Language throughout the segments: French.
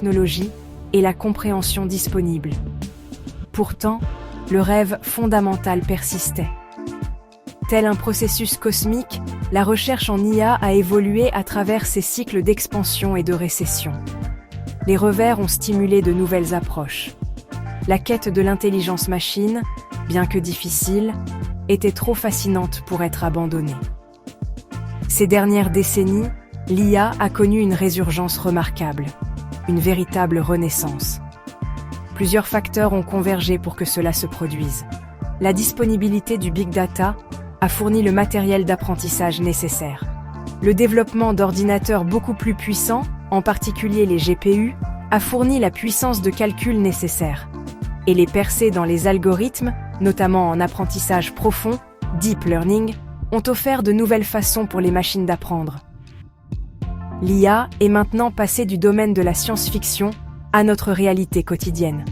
technologie et la compréhension disponible. Pourtant, le rêve fondamental persistait. Tel un processus cosmique, la recherche en IA a évolué à travers ces cycles d'expansion et de récession. Les revers ont stimulé de nouvelles approches. La quête de l'intelligence machine, bien que difficile, était trop fascinante pour être abandonnée. Ces dernières décennies, l'IA a connu une résurgence remarquable, une véritable renaissance. Plusieurs facteurs ont convergé pour que cela se produise. La disponibilité du big data a fourni le matériel d'apprentissage nécessaire. Le développement d'ordinateurs beaucoup plus puissants, en particulier les GPU, a fourni la puissance de calcul nécessaire. Et les percées dans les algorithmes, notamment en apprentissage profond, deep learning, ont offert de nouvelles façons pour les machines d'apprendre. L'IA est maintenant passée du domaine de la science-fiction à notre réalité quotidienne.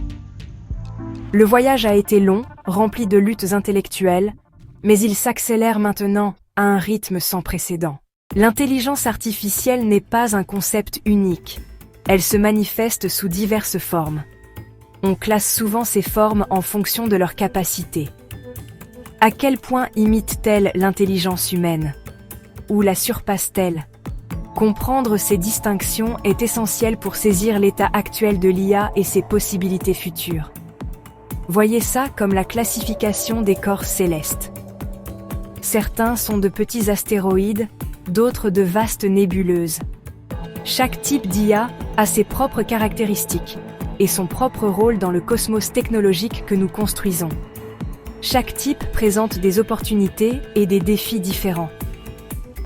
Le voyage a été long, rempli de luttes intellectuelles, mais il s'accélère maintenant à un rythme sans précédent. L'intelligence artificielle n'est pas un concept unique. Elle se manifeste sous diverses formes. On classe souvent ces formes en fonction de leur capacité. À quel point imite-t-elle l'intelligence humaine? Ou la surpasse-t-elle? Comprendre ces distinctions est essentiel pour saisir l'état actuel de l'IA et ses possibilités futures. Voyez ça comme la classification des corps célestes. Certains sont de petits astéroïdes, d'autres de vastes nébuleuses. Chaque type d'IA a ses propres caractéristiques et son propre rôle dans le cosmos technologique que nous construisons. Chaque type présente des opportunités et des défis différents.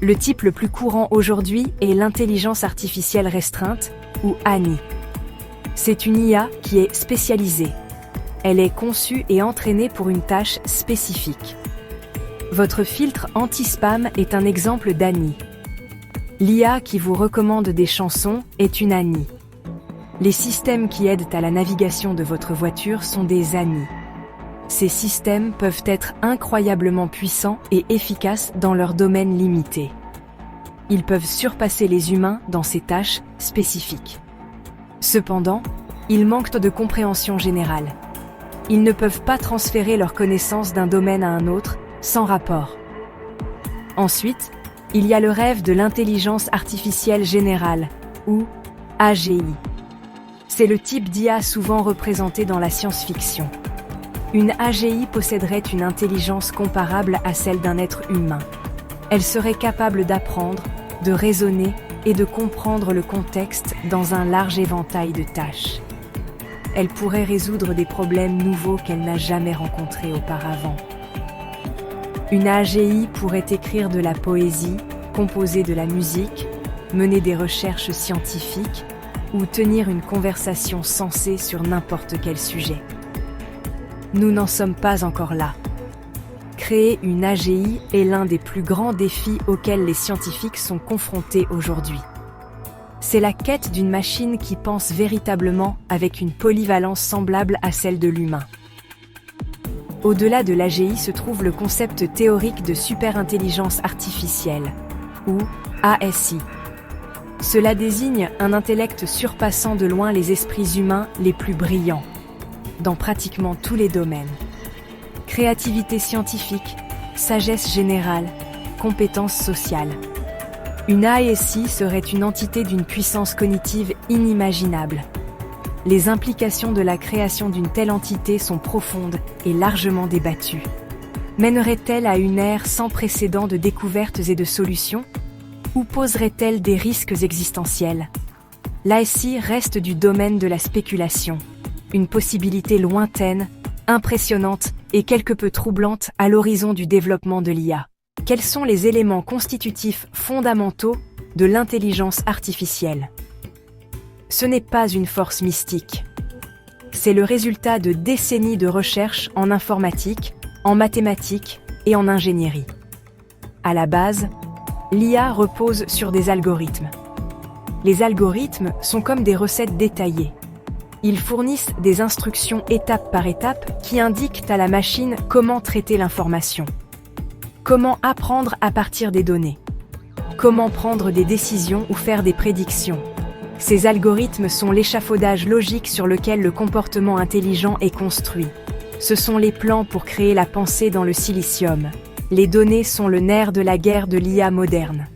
Le type le plus courant aujourd'hui est l'intelligence artificielle restreinte, ou ANI. C'est une IA qui est spécialisée. Elle est conçue et entraînée pour une tâche spécifique. Votre filtre anti-spam est un exemple d'ANI. L'IA qui vous recommande des chansons est une ANI. Les systèmes qui aident à la navigation de votre voiture sont des ANI. Ces systèmes peuvent être incroyablement puissants et efficaces dans leur domaine limité. Ils peuvent surpasser les humains dans ces tâches spécifiques. Cependant, ils manquent de compréhension générale. Ils ne peuvent pas transférer leurs connaissances d'un domaine à un autre, sans rapport. Ensuite, il y a le rêve de l'intelligence artificielle générale, ou AGI. C'est le type d'IA souvent représenté dans la science-fiction. Une AGI posséderait une intelligence comparable à celle d'un être humain. Elle serait capable d'apprendre, de raisonner et de comprendre le contexte dans un large éventail de tâches. Elle pourrait résoudre des problèmes nouveaux qu'elle n'a jamais rencontrés auparavant. Une AGI pourrait écrire de la poésie, composer de la musique, mener des recherches scientifiques ou tenir une conversation sensée sur n'importe quel sujet. Nous n'en sommes pas encore là. Créer une AGI est l'un des plus grands défis auxquels les scientifiques sont confrontés aujourd'hui. C'est la quête d'une machine qui pense véritablement avec une polyvalence semblable à celle de l'humain. Au-delà de l'AGI se trouve le concept théorique de superintelligence artificielle, ou ASI. Cela désigne un intellect surpassant de loin les esprits humains les plus brillants, dans pratiquement tous les domaines. Créativité scientifique, sagesse générale, compétences sociales. Une ASI serait une entité d'une puissance cognitive inimaginable. Les implications de la création d'une telle entité sont profondes et largement débattues. Mènerait-elle à une ère sans précédent de découvertes et de solutions? Ou poserait-elle des risques existentiels? L'ASI reste du domaine de la spéculation, une possibilité lointaine, impressionnante et quelque peu troublante à l'horizon du développement de l'IA. Quels sont les éléments constitutifs fondamentaux de l'intelligence artificielle? Ce n'est pas une force mystique. C'est le résultat de décennies de recherche en informatique, en mathématiques et en ingénierie. À la base, l'IA repose sur des algorithmes. Les algorithmes sont comme des recettes détaillées. Ils fournissent des instructions étape par étape qui indiquent à la machine comment traiter l'information, comment apprendre à partir des données, comment prendre des décisions ou faire des prédictions. Ces algorithmes sont l'échafaudage logique sur lequel le comportement intelligent est construit. Ce sont les plans pour créer la pensée dans le silicium. Les données sont le nerf de la guerre de l'IA moderne.